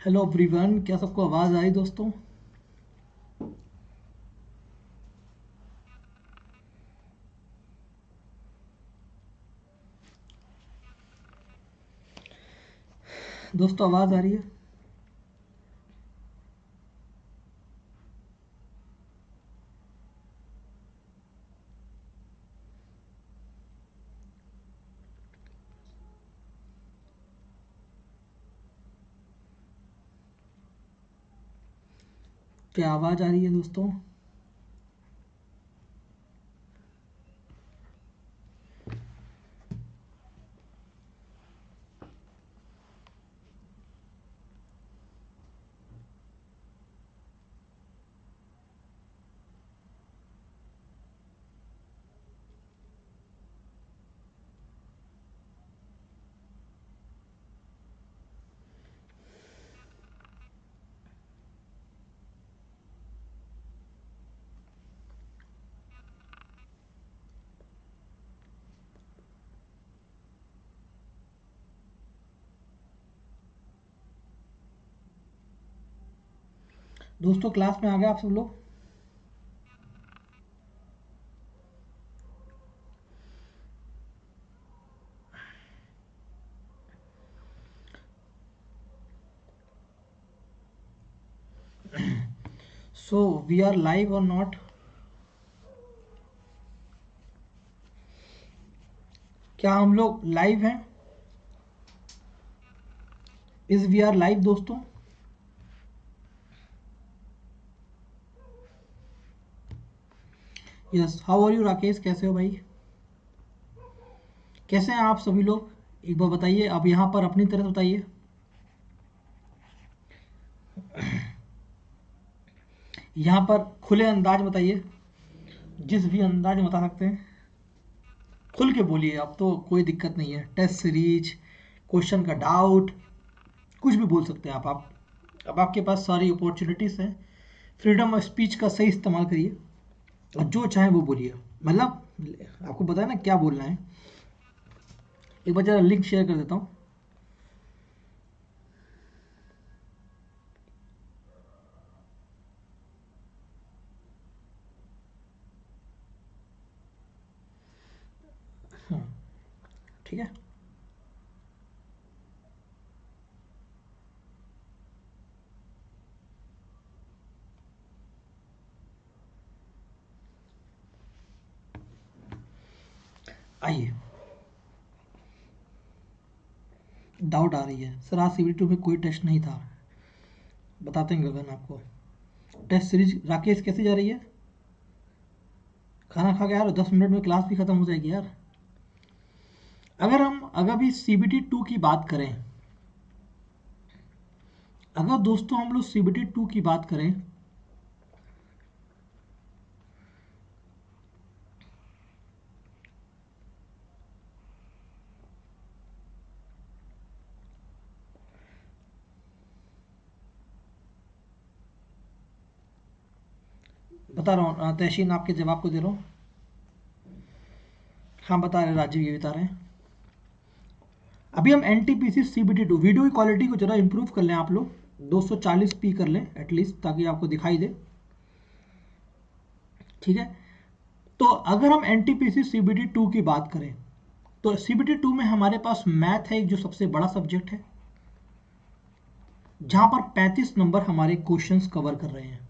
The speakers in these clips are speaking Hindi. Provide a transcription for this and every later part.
हेलो एवरीवन, क्या सबको आवाज़ आई दोस्तों? दोस्तों आवाज़ आ रही है? क्या आवाज़ आ रही है दोस्तों? दोस्तों क्लास में आ गए आप सब लोग? सो वी आर लाइव और नॉट? क्या हम लोग लाइव हैं? इज वी आर लाइव दोस्तों? Yes, how are you Rakesh, कैसे हो भाई? कैसे हैं आप सभी लोग? एक बार बताइए, आप यहाँ पर अपनी तरफ बताइए। यहाँ पर खुले अंदाज बताइए, जिस भी अंदाज में बता सकते हैं। खुल के बोलिए, अब तो कोई दिक्कत नहीं है। टेस्ट सीरीज, क्वेश्चन का डाउट, कुछ भी बोल सकते हैं आप। अब आपके पास सारी अपॉर्चुनिटीज़ हैं। फ्रीडम ऑफ स्पीच का सही इस्तेमाल करिए और जो चाहे वो बोलिए। मतलब आपको पता है ना क्या बोलना है। एक बार जरा लिंक शेयर कर देता हूँ। हाँ, ठीक है। आइए, डाउट आ रही है सर, आज CBT 2 में कोई टेस्ट नहीं था। बताते हैं गगन आपको। टेस्ट सीरीज राकेश कैसी जा रही है? खाना खा के यार, 10 मिनट में क्लास भी खत्म हो जाएगी यार। अगर भी CBT 2 की बात करें, अगर दोस्तों हम लोग CBT 2 की बात करें, बता रहा हूँ तहसीन, आपके जवाब को दे रहा हूँ। हाँ बता रहे, राजीव ये बता रहे हैं। अभी हम NTPC CBT 2 वीडियो की क्वालिटी को जरा इंप्रूव कर लें आप लोग। 240p कर लें एटलीस्ट, ताकि आपको दिखाई दे। ठीक है। तो अगर हम NTPC CBT 2 की बात करें, तो CBT 2 में हमारे पास मैथ है, एक जो सबसे बड़ा सब्जेक्ट है, जहां पर 35 नंबर हमारे क्वेश्चंस कवर कर रहे हैं।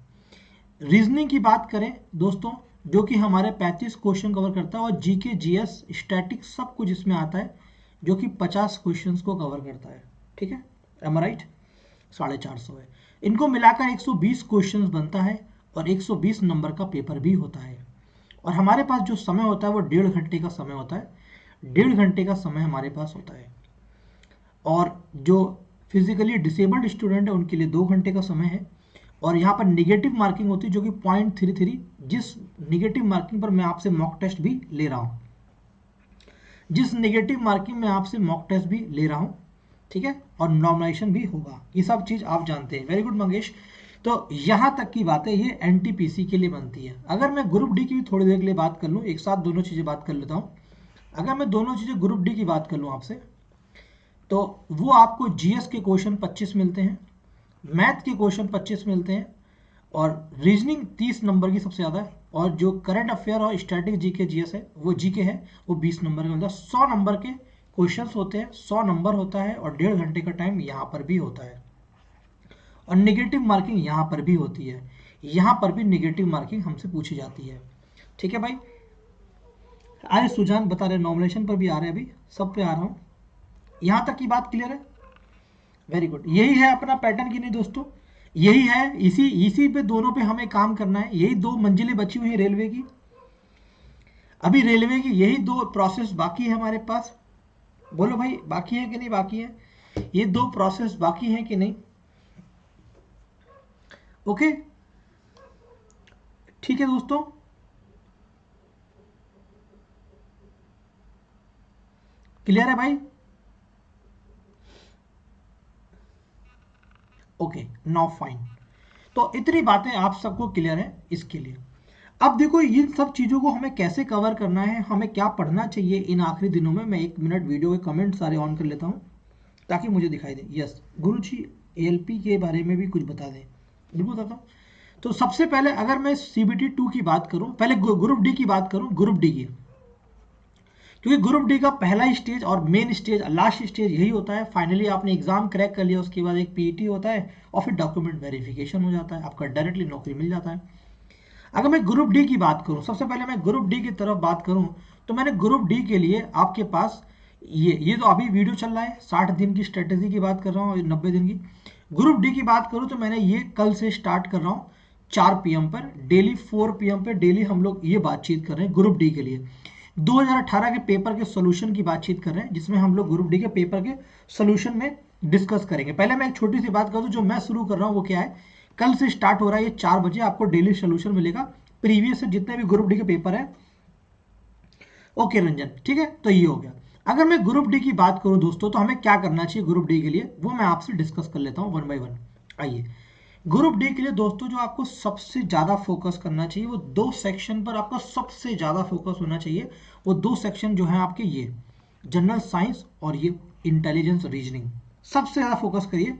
रीजनिंग की बात करें दोस्तों, जो कि हमारे 35 क्वेश्चन कवर करता है, और GK GS स्टैटिक्स सब कुछ इसमें आता है, जो कि 50 क्वेश्चंस को कवर करता है। ठीक है, एम आई राइट? 450 है। इनको मिलाकर 120 क्वेश्चंस बनता है, और 120 नंबर का पेपर भी होता है। और हमारे पास जो समय होता है वो 1.5 घंटे का समय होता है। 1.5 घंटे का समय हमारे पास होता है। और जो फिजिकली डिसेबल्ड स्टूडेंट है उनके लिए 2 घंटे का समय है। और यहाँ पर निगेटिव मार्किंग होती है, जो कि 0.33, जिस निगेटिव मार्किंग पर मैं आपसे मॉक टेस्ट भी ले रहा हूँ, जिस नेगेटिव मार्किंग में आपसे मॉक टेस्ट भी ले रहा हूँ। ठीक है, और नॉर्मलाइजेशन भी होगा। ये सब चीज़ आप जानते हैं। Very good Mangesh. तो यहाँ तक की बातें ये NTPC के लिए बनती है। अगर मैं ग्रुप डी की भी थोड़ी देर के लिए बात कर लूँ, एक साथ दोनों चीज़ें बात कर लेता हूँ। अगर मैं दोनों चीज़ें ग्रुप डी की बात कर लूँ आपसे, तो वो आपको GS के क्वेश्चन 25 मिलते हैं, मैथ के क्वेश्चन 25 मिलते हैं, और रीजनिंग 30 नंबर की सबसे ज़्यादा है, और जो करंट अफेयर और स्टैटिक जीके जीएस है वो जीके है वो 20 नंबर का मिलता है। 100 नंबर के क्वेश्चंस होते हैं, 100 नंबर होता है, और 1.5 घंटे का टाइम यहाँ पर भी होता है। और निगेटिव मार्किंग यहाँ पर भी होती है, यहाँ पर भी निगेटिव मार्किंग हमसे पूछी जाती है। ठीक है भाई, अरे सुजान बता रहे नॉमिनेशन पर भी आ रहे हैं, अभी सब पे आ रहा हूँ। यहाँ तक की बात क्लियर है? Very good. यही है अपना पैटर्न की नहीं दोस्तों, यही है, इसी इसी पे दोनों पे हमें काम करना है। यही 2 मंजिलें बची हुई है रेलवे की, अभी रेलवे की यही 2 प्रोसेस बाकी है हमारे पास। बोलो भाई बाकी है कि नहीं बाकी है? ये 2 प्रोसेस बाकी है कि नहीं? ओके ठीक है दोस्तों, क्लियर है भाई? Okay now fine. तो इतनी बातें आप सबको क्लियर है इसके लिए। अब देखो इन सब चीज़ों को हमें कैसे कवर करना है, हमें क्या पढ़ना चाहिए इन आखिरी दिनों में। मैं 1 मिनट वीडियो के कमेंट सारे ऑन कर लेता हूँ ताकि मुझे दिखाई दे। यस गुरुजी एएलपी के बारे में भी कुछ बता दें। बिल्कुल बताता हूँ। तो सबसे पहले अगर मैं CBT 2 की बात करूँ, पहले ग्रुप डी की बात करूँ, ग्रुप डी की, क्योंकि ग्रुप डी का पहला स्टेज और मेन स्टेज लास्ट स्टेज यही होता है। फाइनली आपने एग्जाम क्रैक कर लिया, उसके बाद एक पीईटी होता है और फिर डॉक्यूमेंट वेरिफिकेशन हो जाता है, आपका डायरेक्टली नौकरी मिल जाता है। अगर मैं ग्रुप डी की बात करूं, सबसे पहले मैं ग्रुप डी की तरफ बात करूं, तो मैंने ग्रुप डी के लिए आपके पास ये तो अभी वीडियो चल रहा है, 60 दिन की स्ट्रेटेजी की बात कर रहा हूँ, 90 दिन की। ग्रुप डी की बात करूं तो मैंने ये कल से स्टार्ट कर रहा हूँ 4 PM पर, डेली 4 PM पे डेली हम लोग ये बातचीत कर रहे हैं ग्रुप डी के लिए। 2018 के पेपर के सोल्यूशन की बातचीत कर रहे हैं, जिसमें हम लोग ग्रुप डी के पेपर के सोल्यूशन में डिस्कस करेंगे। पहले मैं एक छोटी सी बात कर दूं, जो मैं शुरू कर रहा हूं वो क्या है, कल से स्टार्ट हो रहा है, ये 4 बजे आपको डेली सोल्यूशन मिलेगा प्रीवियस से जितने भी ग्रुप डी के पेपर है। ओके रंजन, ठीक है, तो ये हो गया। अगर मैं ग्रुप डी की बात करूं दोस्तों, तो हमें क्या करना चाहिए ग्रुप डी के लिए, वो मैं आपसे डिस्कस कर लेता हूं 1 बाय 1। आइए, ग्रुप डी के लिए दोस्तों जो आपको सबसे ज्यादा फोकस करना चाहिए, वो 2 सेक्शन पर आपका सबसे ज्यादा फोकस होना चाहिए। वो 2 सेक्शन जो है आपके, ये जनरल साइंस और ये इंटेलिजेंस रीजनिंग, सबसे ज्यादा फोकस करिए।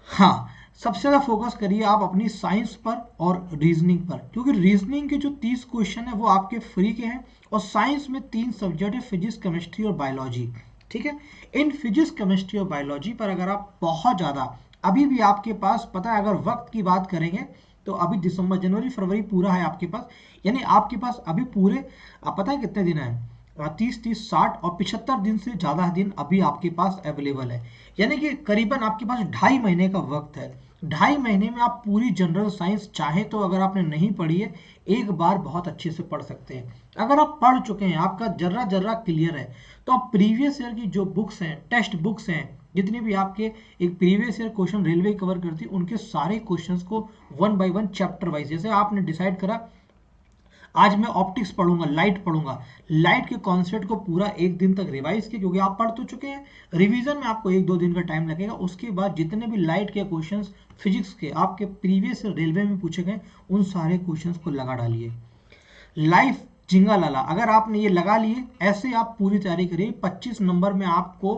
हाँ, सबसे ज्यादा फोकस करिए आप अपनी साइंस पर और रीजनिंग पर, क्योंकि रीजनिंग के जो 30 क्वेश्चन है वो आपके फ्री के हैं, और साइंस में 3 सब्जेक्ट है, फिजिक्स केमिस्ट्री और बायोलॉजी। ठीक है, इन फिजिक्स केमिस्ट्री और बायोलॉजी पर अगर आप बहुत ज्यादा, अभी भी आपके पास पता है, अगर वक्त की बात करेंगे तो अभी दिसंबर जनवरी फरवरी पूरा है आपके पास, यानी आपके पास अभी पूरे, आप पता है कितने दिन है, 30 60 और 75 दिन से ज्यादा दिन अभी आपके पास अवेलेबल है, यानी कि करीबन आपके पास 2.5 महीने का वक्त है। 2.5 महीने में आप पूरी जनरल साइंस चाहे तो, अगर आपने नहीं पढ़ी है, एक बार बहुत अच्छे से पढ़ सकते हैं। अगर आप पढ़ चुके हैं, आपका जर्रा जर्रा क्लियर है, तो आप प्रीवियस ईयर की जो बुक्स हैं, टेक्स्ट बुक्स हैं, जितने भी आपके एक previous year question railway cover करती है, उनके सारे क्वेश्चंस को 1 बाय 1 चैप्टर वाइज, जैसे आपने डिसाइड करा आज मैं ऑप्टिक्स पढ़ूंगा, लाइट पढ़ूंगा, लाइट के कॉन्सेप्ट को पूरा 1 दिन तक रिवाइज किया, क्योंकि आप पढ़ तो चुके हैं। रिवीजन में आपको 1-2 दिन का टाइम लगेगा। उसके बाद जितने भी लाइट के क्वेश्चंस फिजिक्स के आपके प्रीवियस रेलवे में पूछे गए, उन सारे क्वेश्चंस को लगा डालिए। लाइफ जिंगा लाला अगर आपने ये लगा लिए, ऐसे आप पूरी तैयारी करिए। 25 नंबर में आपको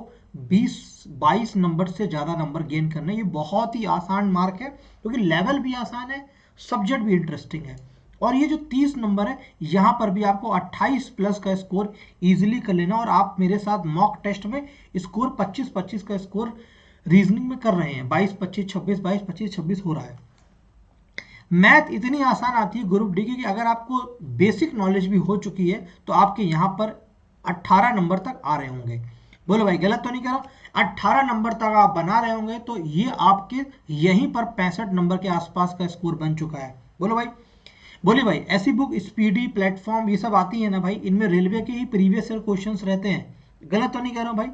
20-22 नंबर से ज्यादा नंबर गेन करना है। ये बहुत ही आसान मार्क है, क्योंकि लेवल भी आसान है, सब्जेक्ट भी इंटरेस्टिंग है। और ये जो 30 नंबर है, यहां पर भी आपको 28 प्लस का स्कोर इजीली कर लेना। और आप मेरे साथ मॉक टेस्ट में स्कोर 25-25 का स्कोर रीजनिंग में कर रहे हैं, 22-25 26 22-25 26 हो रहा है। मैथ इतनी आसान आती है ग्रुप डी की कि अगर आपको बेसिक नॉलेज भी हो चुकी है, तो आपके यहां पर 18 नंबर तक आ रहे होंगे। बोलो भाई गलत तो नहीं कह रहा, 18 नंबर तक आप बना रहे होंगे, तो ये आपके यहीं पर 65 नंबर के आसपास का स्कोर बन चुका है। बोलो भाई, बोलिए भाई। ऐसी बुक स्पीडी प्लेटफॉर्म ये सब आती है ना भाई, इनमें रेलवे के ही प्रीवियस ईयर क्वेश्चंस रहते हैं। गलत तो नहीं कह रहा हूं भाई,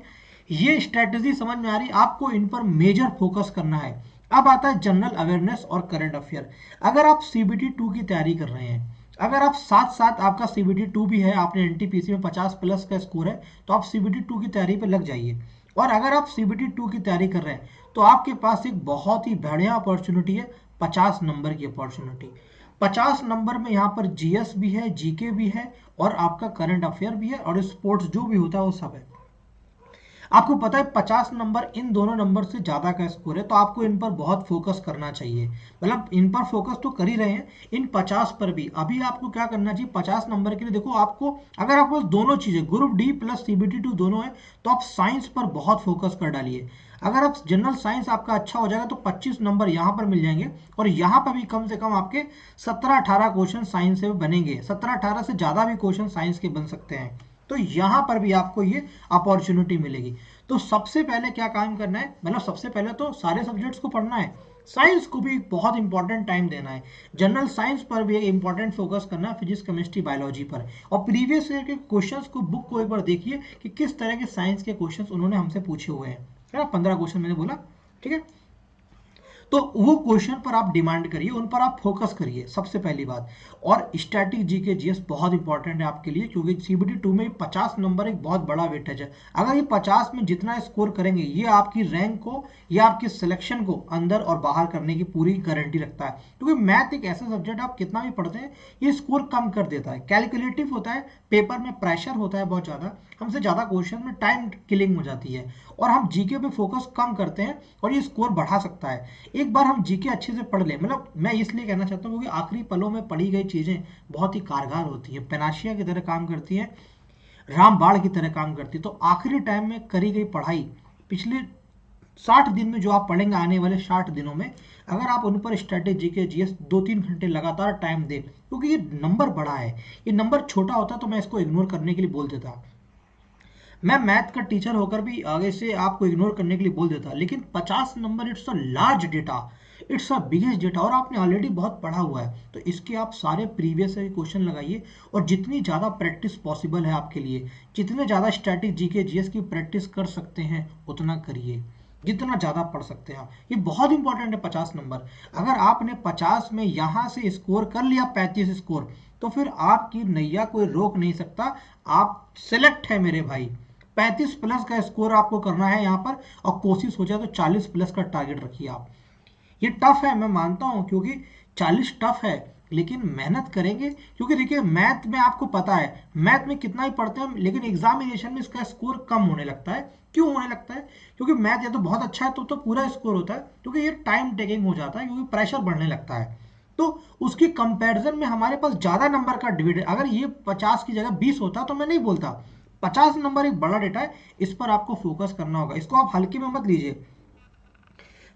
ये स्ट्रेटेजी समझ में आ रही, आपको इन पर मेजर फोकस करना है। अब आता है जनरल अवेयरनेस और करंट अफेयर। अगर आप CBT 2 की तैयारी कर रहे हैं, अगर आप साथ साथ आपका CBT 2 भी है, आपने NTPC में 50 प्लस का स्कोर है, तो आप CBT 2 की तैयारी पे लग जाइए। और अगर आप CBT 2 की तैयारी कर रहे हैं, तो आपके पास एक बहुत ही बढ़िया अपॉर्चुनिटी है, 50 नंबर की अपॉर्चुनिटी। 50 नंबर में यहाँ पर GS भी है, GK भी है, और आपका करंट अफेयर भी है, और स्पोर्ट्स जो भी होता है वो सब है। आपको पता है 50 नंबर इन दोनों नंबर से ज्यादा का स्कोर है, तो आपको इन पर बहुत फोकस करना चाहिए। मतलब इन पर फोकस तो कर ही रहे हैं, इन 50 पर भी। अभी आपको क्या करना चाहिए 50 नंबर के लिए, देखो आपको अगर आपको दोनों चीजें ग्रुप डी प्लस CBT2 दोनों है, तो आप साइंस पर बहुत फोकस कर डालिए। अगर आप जनरल साइंस आपका अच्छा हो जाएगा तो 25 नंबर यहाँ पर मिल जाएंगे, और यहाँ पर भी कम से कम आपके 17-18 क्वेश्चन साइंस से बनेंगे। 17-18 से ज्यादा भी क्वेश्चन साइंस के बन सकते हैं, तो यहां पर भी आपको ये अपॉर्चुनिटी मिलेगी। तो सबसे पहले क्या काम करना है, मतलब सबसे पहले तो सारे सब्जेक्ट्स को पढ़ना है, साइंस को भी बहुत इंपॉर्टेंट टाइम देना है, जनरल साइंस पर भी एक इंपॉर्टेंट फोकस करना है, फिजिक्स केमिस्ट्री बायोलॉजी पर। और प्रीवियस ईयर के क्वेश्चंस को, बुक को एक बार देखिए कि किस तरह के साइंस के क्वेश्चंस उन्होंने हमसे पूछे हुए हैं, है ना। 15 क्वेश्चन मैंने बोला, ठीक है। तो वो क्वेश्चन पर आप डिमांड करिए, उन पर आप फोकस करिए, सबसे पहली बात। और स्टैटिक जीके जीएस बहुत इंपॉर्टेंट है आपके लिए, क्योंकि CBT2 में 50 नंबर एक बहुत बड़ा वेटेज है। अगर ये 50 में जितना स्कोर करेंगे, ये आपकी रैंक को या आपके सिलेक्शन को अंदर और बाहर करने की पूरी गारंटी रखता है। क्योंकि मैथ एक ऐसा सब्जेक्ट आप कितना भी पढ़ते हैं, ये स्कोर कम कर देता है, कैलकुलेटिव होता है, पेपर में प्रेशर होता है बहुत ज़्यादा, हमसे ज़्यादा क्वेश्चन में टाइम किलिंग हो जाती है, और हम जीके पे फोकस कम करते हैं, और ये स्कोर बढ़ा सकता है। एक बार हम जीके अच्छे से पढ़ लें, मतलब मैं इसलिए कहना चाहता हूँ क्योंकि आखिरी पलों में पढ़ी गई चीज़ें बहुत ही कारगर होती है, पेनाशिया की तरह काम करती हैं, रामबाण की तरह काम करती है। तो आखिरी टाइम में करी गई पढ़ाई, पिछले 60 दिन में जो आप पढ़ेंगे, आने वाले 60 दिनों में, अगर आप उन पर स्ट्रेटेजी के जीएस 2-3 घंटे लगातार टाइम दें, क्योंकि ये नंबर बड़ा है, ये नंबर छोटा होता तो मैं इसको इग्नोर करने के लिए बोल देता, मैं मैथ का टीचर होकर भी आगे से आपको इग्नोर करने के लिए बोल देता, लेकिन 50 number it's a large data, it's a biggest data, और आपने ऑलरेडी बहुत पढ़ा हुआ है, तो इसके आप सारे प्रीवियस क्वेश्चन लगाइए, और जितनी ज़्यादा प्रैक्टिस पॉसिबल है आपके लिए, जितने ज़्यादा स्टैटिक जीके जीएस की प्रैक्टिस कर सकते हैं उतना करिए, जितना ज़्यादा पढ़ सकते हैं आप। ये बहुत इंपॉर्टेंट है 50 नंबर। अगर आपने 50 में यहाँ से स्कोर कर लिया 35 स्कोर, तो फिर आपकी नैया कोई रोक नहीं सकता, आप सिलेक्ट है मेरे भाई। 35 प्लस का स्कोर आपको करना है यहाँ पर, और कोशिश हो जाए तो 40 प्लस का टारगेट रखिए आप। ये टफ है, मैं मानता हूँ, क्योंकि 40 टफ है, लेकिन मेहनत करेंगे। क्योंकि देखिए मैथ में आपको पता है, मैथ में कितना ही पढ़ते हैं, लेकिन एग्जामिनेशन में इसका स्कोर कम होने लगता है। क्यों होने लगता है? क्योंकि मैथ या तो बहुत अच्छा है तो पूरा स्कोर होता है, क्योंकि ये टाइम टेकिंग हो जाता है, क्योंकि प्रेशर बढ़ने लगता है। तो उसकी कंपैरिजन में हमारे पास ज्यादा नंबर का डिविडेंड, अगर ये 50 की जगह 20 होता तो मैं नहीं बोलता। 50 नंबर एक बड़ा डेटा है, इस पर आपको फोकस करना होगा, इसको आप हल्के में मत लीजिए।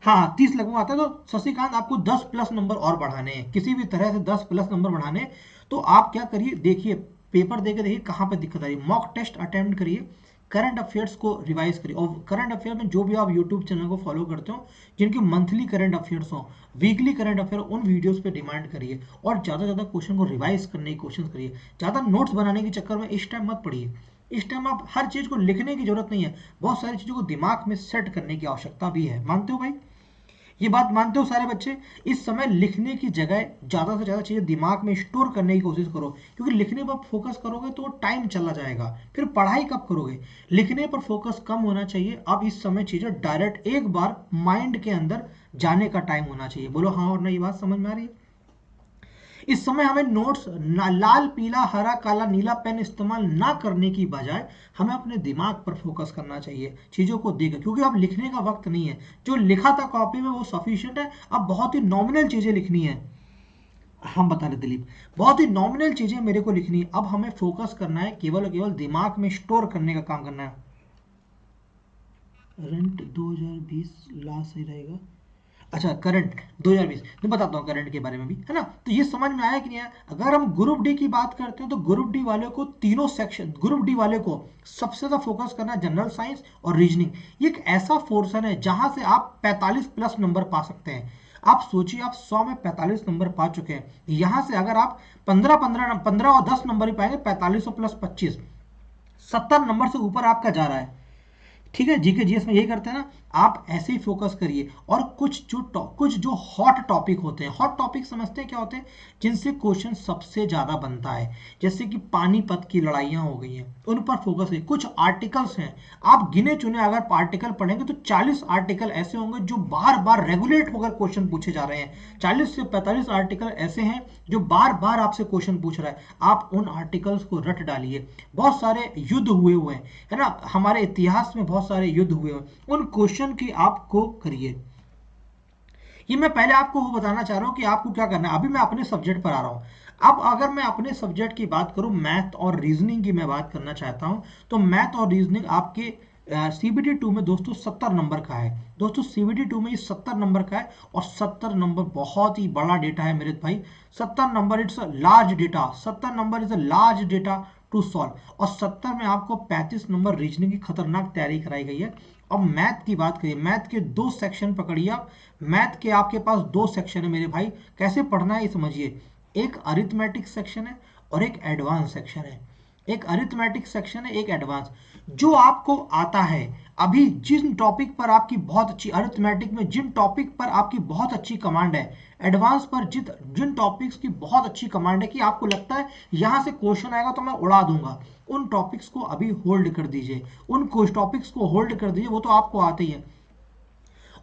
हाँ 30 लगवा आता है तो शशिकांत आपको 10 प्लस नंबर और बढ़ाने हैं, किसी भी तरह से 10 प्लस नंबर बढ़ाने हैं। तो आप क्या करिए, देखिए पेपर देके देखिए कहाँ पे दिक्कत आ रही है, मॉक टेस्ट अटेम्प्ट करिए, करंट अफेयर्स को रिवाइज करिए। और करंट अफेयर में जो भी आप यूट्यूब चैनल को फॉलो करते हो, जिनकी मंथली करंट अफेयर्स हो, वीकली करंट अफेयर, उन वीडियोस पे डिमांड करिए, और ज़्यादा ज़्यादा क्वेश्चन को रिवाइज करने की कोशिश करिए। ज़्यादा नोट्स बनाने के चक्कर में इस टाइम मत पढ़िए। इस टाइम आप हर चीज़ को लिखने की जरूरत नहीं है, बहुत सारी चीज़ों को दिमाग में सेट करने की आवश्यकता भी है। मानते हो भाई? ये बात मानते हो सारे बच्चे? इस समय लिखने की जगह ज़्यादा से ज़्यादा चीज़ें दिमाग में स्टोर करने की कोशिश करो, क्योंकि लिखने पर फोकस करोगे तो टाइम चला जाएगा, फिर पढ़ाई कब करोगे? लिखने पर फोकस कम होना चाहिए। अब इस समय चीज़ें डायरेक्ट एक बार माइंड के अंदर जाने का टाइम होना चाहिए। बोलो हाँ और ना, ये बात समझ में आ रही है? इस समय हमें नोट्स लाल पीला हरा काला नीला पेन इस्तेमाल ना करने की बजाय हमें अपने दिमाग पर फोकस करना चाहिए, चीज़ों को देख, क्योंकि अब लिखने का वक्त नहीं है। जो लिखा था कॉपी में वो सफिशिएंट है, अब बहुत ही नॉमिनल चीज़ें लिखनी है। हम बता रहे दिलीप, बहुत ही नॉमिनल चीज़ें मेरे को लिखनी है। अब हमें फोकस करना है, केवल और केवल दिमाग में स्टोर करने का काम करना है। रेंट 2020 लास्ट सही रहेगा। अच्छा करंट 2020 मैं बताता हूँ करंट के बारे में भी, है ना। तो ये समझ में आया कि नहीं आया? अगर हम ग्रुप डी की बात करते हैं तो ग्रुप डी वाले को तीनों सेक्शन, ग्रुप डी वाले को सबसे ज्यादा फोकस करना है जनरल साइंस और रीजनिंग। ये एक ऐसा पोर्शन है जहां से आप 45 प्लस नंबर पा सकते हैं। आप सोचिए, आप 100 में 45 नंबर पा चुके हैं, यहां से अगर आप 15 और 10 नंबर ही पाएंगे, 45 प्लस 25, 70 नंबर से ऊपर आपका जा रहा है। ठीक है, जीके जीएस में यही करते हैं ना। आप ऐसे ही फोकस करिए। और कुछ जो हॉट टॉपिक होते हैं, हॉट टॉपिक समझते हैं क्या होते हैं? जिनसे क्वेश्चन सबसे ज्यादा बनता है, जैसे कि पानीपत की लड़ाइयां हो गई हैं, उन पर फोकस करिए। कुछ आर्टिकल्स हैं, आप गिने चुने अगर आर्टिकल पढ़ेंगे तो 40 आर्टिकल ऐसे होंगे जो बार बार रेगुलेट होकर क्वेश्चन पूछे जा रहे हैं। 40 से 45 आर्टिकल ऐसे हैं जो बार बार आपसे क्वेश्चन पूछ रहा है। आप उन आर्टिकल्स को रट डालिए। बहुत सारे युद्ध हुए हैं, है ना, हमारे इतिहास में बहुत बहुत सारे युद्ध हुए हैं, उन क्वेश्चन की आपको करिए। ये मैं पहले आपको वो बताना चाह रहा हूँ कि आपको क्या करना है। अभी मैं अपने सब्जेक्ट पर आ रहा हूँ। अब अगर मैं अपने सब्जेक्ट की बात करूँ, मैथ और रीजनिंग की मैं बात करना चाहता हूँ, तो मैथ और रीजनिंग आपके सीबीटी 2 में दोस्तों 70 नंबर का है। दोस्तों सीबीटी 2 में ये 70 नंबर का है, और 70 नंबर बहुत ही बड़ा डेटा है मेरे भाई। 70 number it's a large data, 70 number is a large data to solve. और 70 में आपको 35 नंबर रीजनिंग की खतरनाक तैयारी कराई गई है। अब मैथ की बात करिए, मैथ के 2 सेक्शन पकड़िए आप। मैथ के आपके पास 2 सेक्शन है मेरे भाई। कैसे पढ़ना है ये समझिए। एक अरिथमेटिक सेक्शन है और एक एडवांस सेक्शन है। एक अरिथमेटिक सेक्शन है, एक एडवांस। जो आपको आता है, अभी जिन टॉपिक पर आपकी बहुत अच्छी, अरिथमेटिक में जिन टॉपिक पर आपकी बहुत अच्छी कमांड है, एडवांस पर जिन टॉपिक्स की बहुत अच्छी कमांड है कि आपको लगता है यहां से क्वेश्चन आएगा तो मैं उड़ा दूंगा, उन टॉपिक्स को अभी होल्ड कर दीजिए। उन टॉपिक्स को होल्ड कर दीजिए, वो तो आपको आते ही है।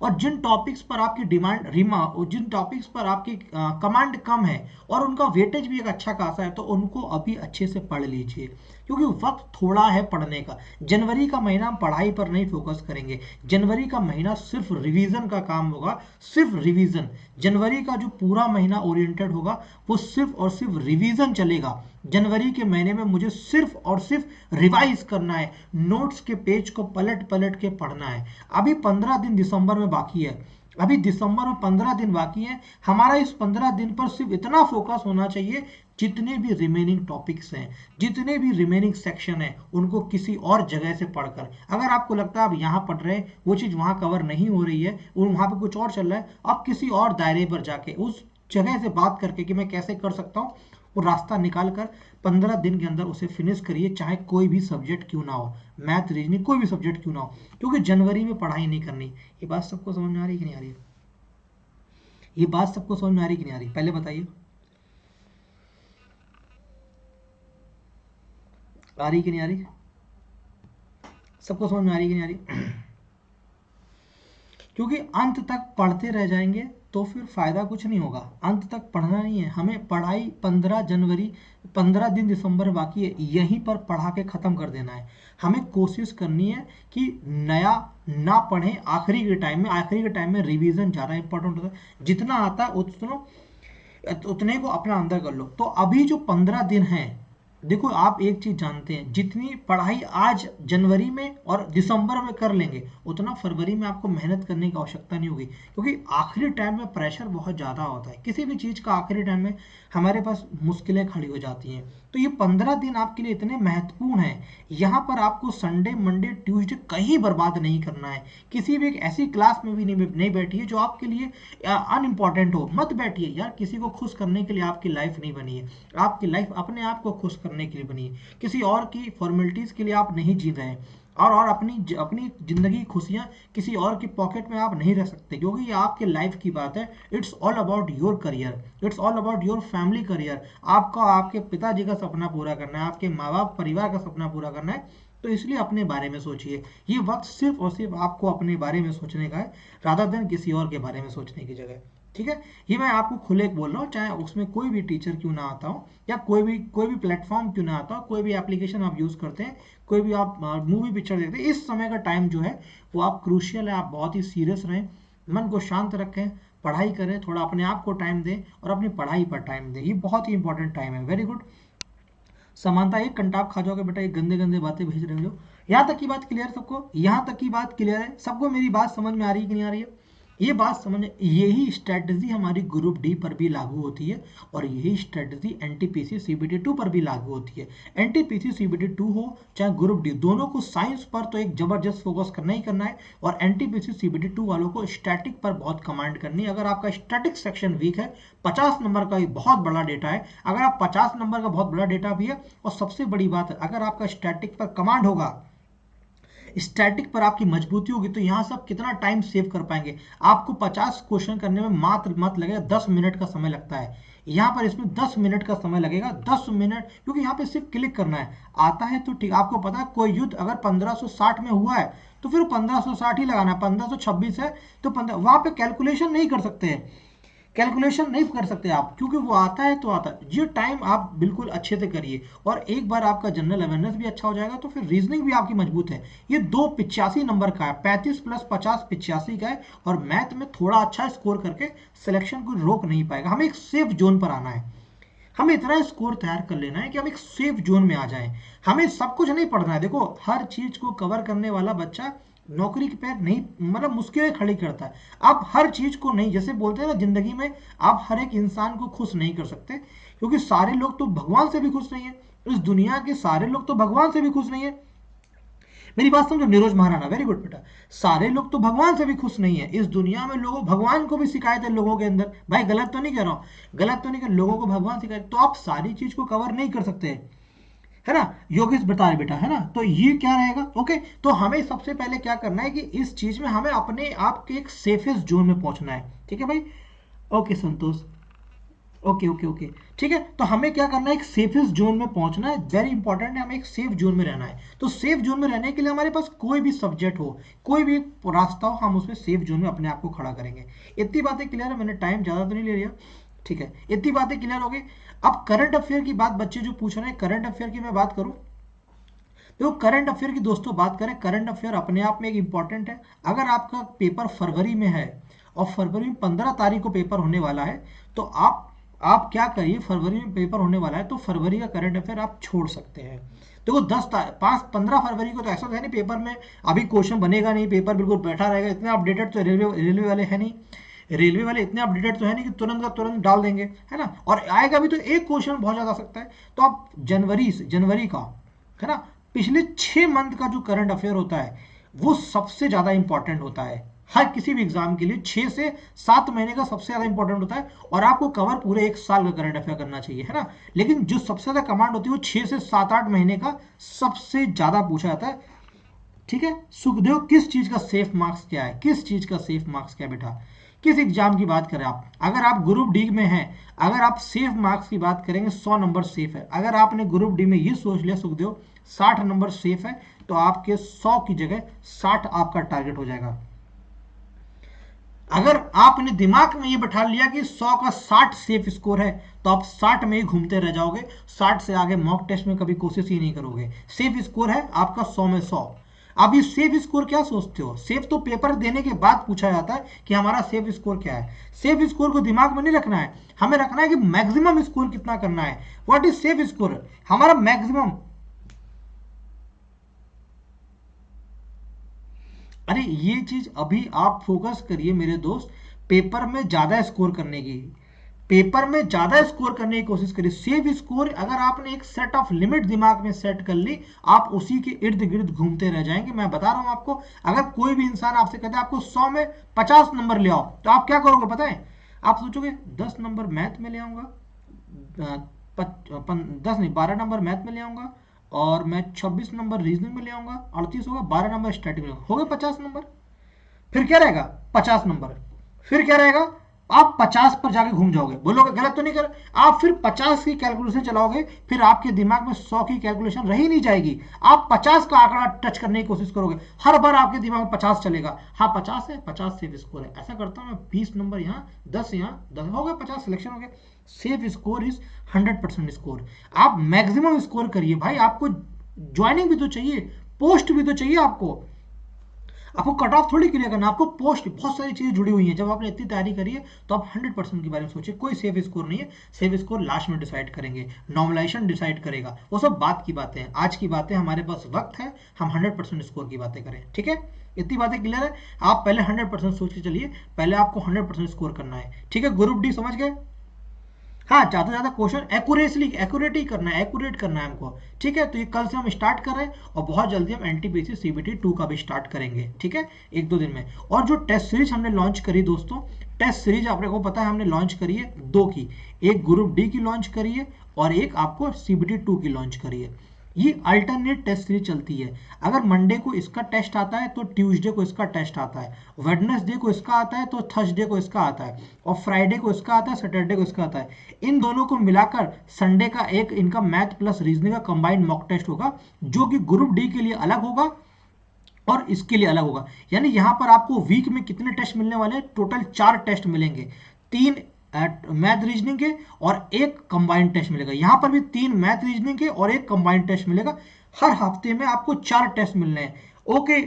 और जिन टॉपिक्स पर आपकी डिमांड जिन टॉपिक्स पर आपकी कमांड कम है और उनका वेटेज भी एक अच्छा खासा है, तो उनको अभी अच्छे से पढ़ लीजिए, क्योंकि वक्त थोड़ा है पढ़ने का। जनवरी का महीना हम पढ़ाई पर नहीं फोकस करेंगे। जनवरी का महीना सिर्फ रिवीजन का काम होगा, सिर्फ रिवीजन। जनवरी का जो पूरा महीना ओरिएंटेड होगा वो सिर्फ और सिर्फ रिवीजन चलेगा। जनवरी के महीने में मुझे सिर्फ और सिर्फ रिवाइज करना है, नोट्स के पेज को पलट पलट के पढ़ना है। अभी 15 दिन दिसंबर में बाकी है, अभी दिसंबर में 15 दिन बाकी है। हमारा इस 15 दिन पर सिर्फ इतना फोकस होना चाहिए, जितने भी रिमेनिंग टॉपिक्स हैं, जितने भी रिमेनिंग सेक्शन हैं, उनको किसी और जगह से पढ़कर, अगर आपको लगता है आप यहाँ पढ़ रहे हैं, वो चीज़ वहाँ कवर नहीं हो रही है, वहाँ पे कुछ और चल रहा है, आप किसी और दायरे पर जाके उस जगह से बात करके कि मैं कैसे कर सकता हूँ, वो रास्ता निकाल कर 15 दिन के अंदर उसे फिनिश करिए, चाहे कोई भी सब्जेक्ट क्यों ना हो, मैथ रीजनिंग कोई भी सब्जेक्ट क्यों ना हो, क्योंकि जनवरी में पढ़ाई नहीं करनी। ये बात सबको समझ में आ रही है कि नहीं आ रही है? ये बात सबको समझ में आ रही है कि नहीं आ रही, पहले बताइए। आ रही कि नहीं आ रही? सबको समझ में आ रही कि नहीं आ रही? क्योंकि अंत तक पढ़ते रह जाएंगे तो फिर फायदा कुछ नहीं होगा। अंत तक पढ़ना नहीं है हमें, पढ़ाई 15 जनवरी, 15 दिन दिसंबर बाकी है, यहीं पर पढ़ा के खत्म कर देना है। हमें कोशिश करनी है कि नया ना पढ़ें आखिरी के टाइम में। आखिरी के टाइम में रिवीजन ज़्यादा इंपॉर्टेंट होता है, जितना आता है उतने को अपना अंदर कर लो। तो अभी जो 15 दिन हैं, देखो आप एक चीज जानते हैं, जितनी पढ़ाई आज जनवरी में और दिसंबर में कर लेंगे, उतना फरवरी में आपको मेहनत करने की आवश्यकता नहीं होगी, क्योंकि आखिरी टाइम में प्रेशर बहुत ज़्यादा होता है। किसी भी चीज़ का आखिरी टाइम में हमारे पास मुश्किलें खड़ी हो जाती हैं। तो ये 15 दिन आपके लिए इतने महत्वपूर्ण हैं। यहाँ पर आपको संडे मंडे ट्यूसडे कहीं बर्बाद नहीं करना है। किसी भी एक ऐसी क्लास में भी नहीं बैठिए जो आपके लिए अनइम्पॉर्टेंट हो, मत बैठिए यार। किसी को खुश करने के लिए आपकी लाइफ नहीं बनी है, आपकी लाइफ अपने आप को खुश करने के लिए बनी है। किसी और की फॉर्मेलिटीज के लिए आप नहीं जी रहे हैं, और अपनी जिंदगी खुशियां किसी और की पॉकेट में आप नहीं रह सकते, क्योंकि ये आपके लाइफ की बात है। It's all about your career, it's all about your family career. आपका आपके पिताजी का सपना पूरा करना है, आपके माँ बाप परिवार का सपना पूरा करना है, तो इसलिए अपने बारे में सोचिए। ये वक्त सिर्फ और सिर्फ आपको अपने बारे में सोचने का है, रादर देन किसी और के बारे में सोचने की जगह। ठीक है, ये मैं आपको खुले बोल रहा हूँ, चाहे उसमें कोई भी टीचर क्यों ना आता हो, या कोई भी प्लेटफॉर्म क्यों ना आता हो, कोई भी एप्लीकेशन आप यूज़ करते हैं, कोई भी आप मूवी पिक्चर देखते हैं, इस समय का टाइम जो है वो आप क्रूशियल है। आप बहुत ही सीरियस रहें, मन को शांत रखें, पढ़ाई करें, थोड़ा अपने आप को टाइम दें और अपनी पढ़ाई पर टाइम दें। ये बहुत ही इंपॉर्टेंट टाइम है। वेरी गुड समानता, एक कंटाप खा जाओगे बेटा, ये गंदे गंदे बातें भेज रहे हो। यहाँ तक की बात क्लियर सबको? यहाँ तक की बात क्लियर है सबको? मेरी बात समझ में आ रही है कि नहीं आ रही है? ये बात समझ, यही स्ट्रेटजी हमारी ग्रुप डी पर भी लागू होती है, और यही स्ट्रेटजी एनटीपीसी सीबीटी 2 पर भी लागू होती है। एनटीपीसी सीबीटी 2 हो चाहे ग्रुप डी, दोनों को साइंस पर तो एक जबरदस्त फोकस करना ही करना है, और एनटीपीसी सीबीटी 2 वालों को स्टैटिक पर बहुत कमांड करनी है। अगर आपका स्टैटिक सेक्शन वीक है, 50 नंबर का एक बहुत बड़ा डेटा है, अगर आप 50 नंबर का बहुत बड़ा डेटा भी है, और सबसे बड़ी बात है अगर आपका स्टैटिक पर कमांड होगा, स्टैटिक पर आपकी मजबूती होगी, तो यहाँ सब कितना टाइम सेव कर पाएंगे। आपको 50 क्वेश्चन करने में मत लगेगा 10 मिनट का समय लगता है, यहाँ पर इसमें 10 मिनट का समय लगेगा। 10 मिनट, क्योंकि यहाँ पे सिर्फ क्लिक करना है। आता है तो ठीक, आपको पता है कोई युद्ध अगर 1560 में हुआ है तो फिर 1560 ही लगाना है, 1526 है तो 15, वहां पे कैलकुलेशन नहीं कर सकते हैं। कैलकुलेशन नहीं कर सकते आप, क्योंकि वो आता है तो आता है। ये टाइम आप बिल्कुल अच्छे से करिए, और एक बार आपका जनरल अवेयरनेस भी अच्छा हो जाएगा तो फिर रीजनिंग भी आपकी मजबूत है। ये 285 नंबर का है, 35 + 50 85 का है, और मैथ में थोड़ा अच्छा स्कोर करके सिलेक्शन को रोक नहीं पाएगा। हमें एक सेफ जोन पर आना है, हमें इतना स्कोर तैयार कर लेना है कि हम एक सेफ जोन में आ जाएं। हमें सब कुछ नहीं पढ़ना है। देखो, हर चीज को कवर करने वाला बच्चा नौकरी के पैर नहीं, मतलब मुश्किलें खड़ी करता है। आप हर चीज को नहीं, जैसे बोलते हैं ना, जिंदगी में आप हर एक इंसान को खुश नहीं कर सकते, क्योंकि सारे लोग तो भगवान से भी खुश नहीं है। इस दुनिया के सारे लोग तो भगवान से भी खुश नहीं है। मेरी बात समझो, नीरज महाराणा, वेरी गुड बेटा। सारे लोग तो भगवान से भी खुश नहीं है। इस दुनिया में लोगों, भगवान को भी शिकायत है लोगों के अंदर। भाई गलत तो नहीं कह रहा हूं, गलत तो नहीं कह, लोगों को भगवान शिकायत, तो आप सारी चीज को कवर नहीं कर सकते, है ना। योगेश बता रहे बेटा, है ना। तो ये क्या रहेगा, ओके। तो हमें सबसे पहले क्या करना है कि इस चीज में हमें अपने आप के एक सेफेस्ट जोन में पहुंचना है, ठीक है भाई। ओके संतोष, ओके ओके ओके, ठीक है। तो हमें क्या करना है, एक सेफेस्ट जोन में पहुंचना है, वेरी इंपॉर्टेंट है। हमें एक सेफ जोन में रहना है। तो सेफ जोन में रहने के लिए हमारे पास कोई भी सब्जेक्ट हो, कोई भी रास्ता हो, हम उसमें सेफ जोन में अपने आप को खड़ा करेंगे। इतनी बातें क्लियर है, मैंने टाइम ज्यादा तो नहीं ले लिया, ठीक है। इतनी बातें क्लियर हो गई। अब करंट अफेयर की बात बच्चे जो पूछ रहे हैं, करंट अफेयर की मैं बात करूं, देखो करंट अफेयर की दोस्तों बात करें, करंट अफेयर अपने आप में एक इंपॉर्टेंट है। अगर आपका पेपर फरवरी में है और फरवरी में 15 तारीख को पेपर होने वाला है, तो आप क्या करिए, फरवरी में पेपर होने वाला है तो फरवरी का करंट अफेयर आप छोड़ सकते हैं। देखो 15 फरवरी को तो ऐसा है नहीं पेपर में अभी क्वेश्चन बनेगा नहीं, पेपर बिल्कुल बैठा रहेगा। इतने अपडेटेड तो रेलवे वाले है नहीं, रेलवे वाले इतने अपडेटेड तो है नहीं कि तुरंत का तुरंत डाल देंगे, है ना। और आएगा भी तो एक क्वेश्चन बहुत ज्यादा आ सकता है। तो आप जनवरी का, है ना, पिछले 6 मंथ का जो करंट अफेयर होता है वो सबसे ज्यादा इंपॉर्टेंट होता है। हर किसी भी एग्जाम के लिए 6 से 7 महीने का सबसे ज्यादा इंपॉर्टेंट होता है, और आपको कवर पूरे 1 साल का करंट अफेयर करना चाहिए, है ना। लेकिन जो सबसे ज्यादा कमांड होती है वो 6 से 7-8 महीने का सबसे ज्यादा पूछा जाता है, ठीक है। सुखदेव, किस चीज का सेफ मार्क्स क्या है, किस चीज का सेफ मार्क्स क्या है बेटा, किस एग्जाम की बात करें आप। अगर आप ग्रुप डी में हैं, अगर आप सेफ मार्क्स की बात करेंगे, 100 नंबर सेफ है। अगर आपने ग्रुप डी में ये सोच लिया सुखदेव 60 नंबर सेफ है, तो आपके 100 की जगह 60 आपका टारगेट हो जाएगा। अगर आपने दिमाग में ये बैठा लिया कि 100 का 60 सेफ स्कोर है, तो आप 60 में ही घूमते रह जाओगे, 60 से आगे मॉक टेस्ट में कभी कोशिश ही नहीं करोगे। सेफ स्कोर है आपका 100 में 100। अब ये सेफ स्कोर क्या सोचते हो, सेफ तो पेपर देने के बाद पूछा जाता है कि हमारा सेफ स्कोर क्या है। सेफ स्कोर को दिमाग में नहीं रखना है, हमें रखना है कि मैक्सिमम स्कोर कितना करना है। व्हाट इज सेफ स्कोर, हमारा मैक्सिमम। अरे ये चीज अभी आप फोकस करिए मेरे दोस्त, पेपर में ज्यादा स्कोर करने की, पेपर में ज्यादा स्कोर करने की कोशिश करिए। सेफ स्कोर अगर आपने एक सेट ऑफ लिमिट दिमाग में सेट कर ली, आप उसी के इर्द गिर्द घूमते रह जाएंगे। मैं बता रहा हूं आपको, अगर कोई भी इंसान आपसे कहता है आपको 100 में 50 नंबर ले आओ, तो आप क्या करोगे पता है, आप सोचोगे 10 नंबर मैथ में ले आऊंगा, 10 नहीं 12 नंबर मैथ में ले आऊंगा, और मैं 26 नंबर रीजनिंग में ले आऊंगा, 38 होगा, 12 नंबर स्टैटिक में हो गए 50 नंबर। फिर क्या रहेगा 50 नंबर, फिर क्या रहेगा, आप 50 पर जाके घूम जाओगे। बोलोगे गलत तो नहीं कर, आप फिर 50 की कैलकुलेशन चलाओगे, फिर आपके दिमाग में 100 की कैलकुलेशन रही नहीं जाएगी, आप 50 का आंकड़ा टच करने की कोशिश करोगे। हर बार आपके दिमाग में 50 चलेगा, हाँ 50 है, 50 सेफ स्कोर है, ऐसा करता हूं मैं, 20 नंबर यहाँ, 10 यहाँ, 10 हो गए, 50 सिलेक्शन हो गया। Safe score is 100% score. आप मैक्सिमम स्कोर करिए भाई, आपको ज्वाइनिंग भी तो चाहिए, पोस्ट भी तो चाहिए आपको कट ऑफ थोड़ी क्लियर करना, आपको पोस्ट, बहुत सारी चीजें जुड़ी हुई हैं। जब आपने इतनी तैयारी करी है तो आप 100% के बारे में सोचिए। कोई सेफ स्कोर नहीं है, सेफ स्कोर लास्ट में डिसाइड करेंगे, नॉर्मलाइजेशन डिसाइड करेगा, वो सब बात की बातें हैं। आज की बातें, हमारे पास वक्त है, हम 100% स्कोर की बातें करें, ठीक है। इतनी बातें क्लियर है, आप पहले 100% सोच के चलिए, पहले आपको 100% स्कोर करना है, ठीक है। ग्रुप डी समझ गए, हाँ, ज्यादा से ज्यादा क्वेश्चन एक्यूरेट ही करना है, एक्यूरेट करना है हमको, ठीक है। तो ये कल से हम स्टार्ट कर रहे हैं, और बहुत जल्दी हम एनटीपीसी सीबीटी 2 का भी स्टार्ट करेंगे, ठीक है, 1-2 दिन में। और जो टेस्ट सीरीज हमने लॉन्च करी दोस्तों, टेस्ट सीरीज आपने को पता है हमने लॉन्च करी है 2 की, एक ग्रुप डी की लॉन्च करी है, और एक आपको सीबीटी 2 की लॉन्च करी है। ये अल्टरनेट टेस्ट सीरीज चलती है। अगर मंडे को इसका टेस्ट आता है तो ट्यूसडे को इसका टेस्ट आता है, वेडनेसडे को इसका आता है तो थर्सडे को इसका आता है, और फ्राइडे को इसका आता है, सैटरडे को इसका आता है। इन दोनों को मिलाकर संडे का एक इनका मैथ प्लस रीजनिंग का कंबाइंड मॉक टेस्ट होगा, जो कि ग्रुप डी के लिए अलग होगा और इसके लिए अलग होगा। यानी यहाँ पर आपको वीक में कितने टेस्ट मिलने वाले हैं, टोटल 4 टेस्ट मिलेंगे, 3 मैथ रीजनिंग के और एक कंबाइंड टेस्ट मिलेगा। यहाँ पर भी 3 मैथ रीजनिंग के और एक कंबाइंड टेस्ट मिलेगा। हर हफ्ते में आपको 4 टेस्ट मिलने हैं। ओके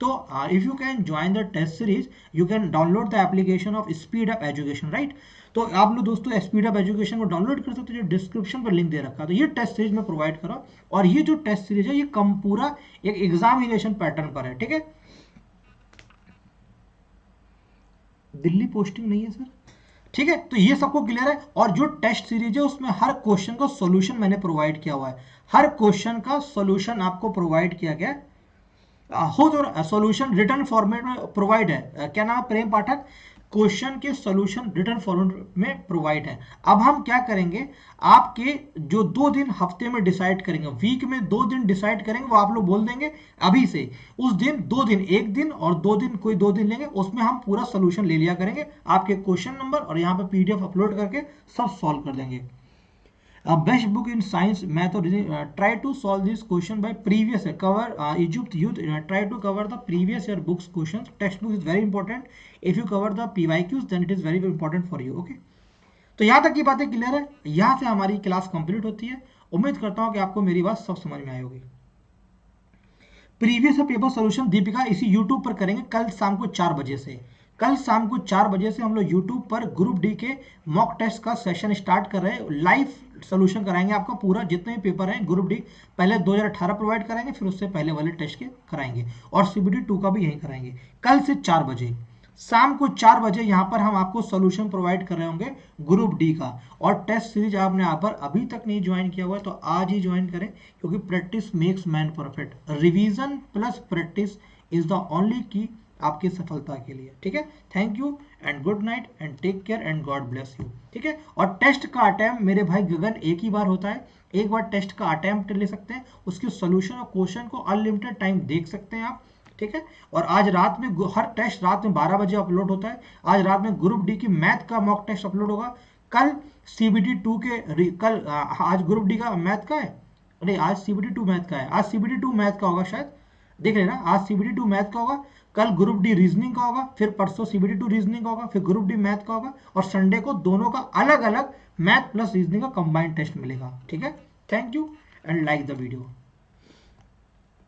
तो if you can join the test series you can download the application of speed up education, right. तो आप लोग दोस्तों स्पीड अप एजुकेशन को डाउनलोड कर सकते हो, जो डिस्क्रिप्शन पर लिंक दे रखा है। तो ये टेस्ट सीरीज में प्रोवाइड करो, और ये जो टेस्ट सीरीज है ये कम पूरा एक एग्जामिनेशन पैटर्न पर है, ठीक है। दिल्ली पोस्टिंग नहीं है सर, ठीक है। तो ये सबको क्लियर है। और जो टेस्ट सीरीज है उसमें हर क्वेश्चन का सॉल्यूशन मैंने प्रोवाइड किया हुआ है, हर क्वेश्चन का सॉल्यूशन आपको प्रोवाइड किया गया हो। तो सॉल्यूशन रिटर्न फॉर्मेट में प्रोवाइड है। क्या नाम है? प्रेम पाठक। क्वेश्चन के सॉल्यूशन रिटर्न फॉर्मेट में प्रोवाइड है। अब हम क्या करेंगे, आपके जो 2 दिन हफ्ते में डिसाइड करेंगे, वीक में 2 दिन डिसाइड करेंगे, वो आप लोग बोल देंगे अभी से। उस दिन 2 दिन, एक दिन और 2 दिन, कोई 2 दिन लेंगे, उसमें हम पूरा सोल्यूशन ले लिया करेंगे, आपके क्वेश्चन नंबर और यहाँ पे पीडीएफ अपलोड करके सब सॉल्व कर देंगे। Best book in science, math or reasoning. Try to solve this question by previous year. Cover Egypt youth. Try to cover the previous year books questions. Textbook is very important. If you cover the PYQs, then it is very important for you. Okay. तो यहाँ तक की बातें क्लियर है। यहाँ से हमारी क्लास कंप्लीट होती है। उम्मीद करता हूँ कि आपको मेरी बात सब समझ में आई होगी। प्रीवियस पेपर सोल्यूशन दीपिका इसी यूट्यूब पर करेंगे कल शाम को 4 बजे से। कल शाम को 4 बजे से हम लोग यूट्यूब पर ग्रुप डी के मॉक टेस्ट का सेशन स्टार्ट कर रहे हैं। लाइव सोल्यूशन कराएंगे आपका पूरा, जितने भी पेपर हैं ग्रुप डी। पहले 2018 प्रोवाइड कराएंगे, फिर उससे पहले वाले टेस्ट के कराएंगे, और सीबीटी 2 का भी यही कराएंगे। कल से 4 बजे, शाम को 4 बजे यहाँ पर हम आपको सोल्यूशन प्रोवाइड कर रहे होंगे ग्रुप डी का। और टेस्ट सीरीज आपने यहाँ पर अभी तक नहीं ज्वाइन किया हुआ है तो आज ही ज्वाइन करें, क्योंकि practice makes man perfect. Revision plus practice is the only key आपकी सफलता के लिए, ठीक है। Thank you and good night and take care and God bless you, ठीक है। और टेस्ट का अटेम्प्ट मेरे भाई गगन एक ही बार होता है, एक बार टेस्ट का अटेम्प्ट ले सकते हैं, उसके सोल्यूशन और क्वेश्चन को अनलिमिटेड टाइम देख सकते हैं आप, ठीक है। और आज रात में हर टेस्ट रात में 12 बजे अपलोड होता है। आज रात में ग्रुप डी की मैथ का मॉक टेस्ट अपलोड होगा। कल सीबीटी 2 के आज ग्रुप डी का मैथ का है, अरे आज सीबीटी 2 मैथ का है, आज सीबीटी 2 मैथ का होगा शायद, देख लेना। आज सीबीटी 2 मैथ का होगा, कल ग्रुप डी रीजनिंग का होगा, फिर परसों सीबीटी 2 रीजनिंग का होगा, फिर ग्रुप डी मैथ का होगा, और संडे को दोनों का अलग अलग मैथ प्लस रीजनिंग का कंबाइंड टेस्ट मिलेगा, ठीक है। Thank you and like the video.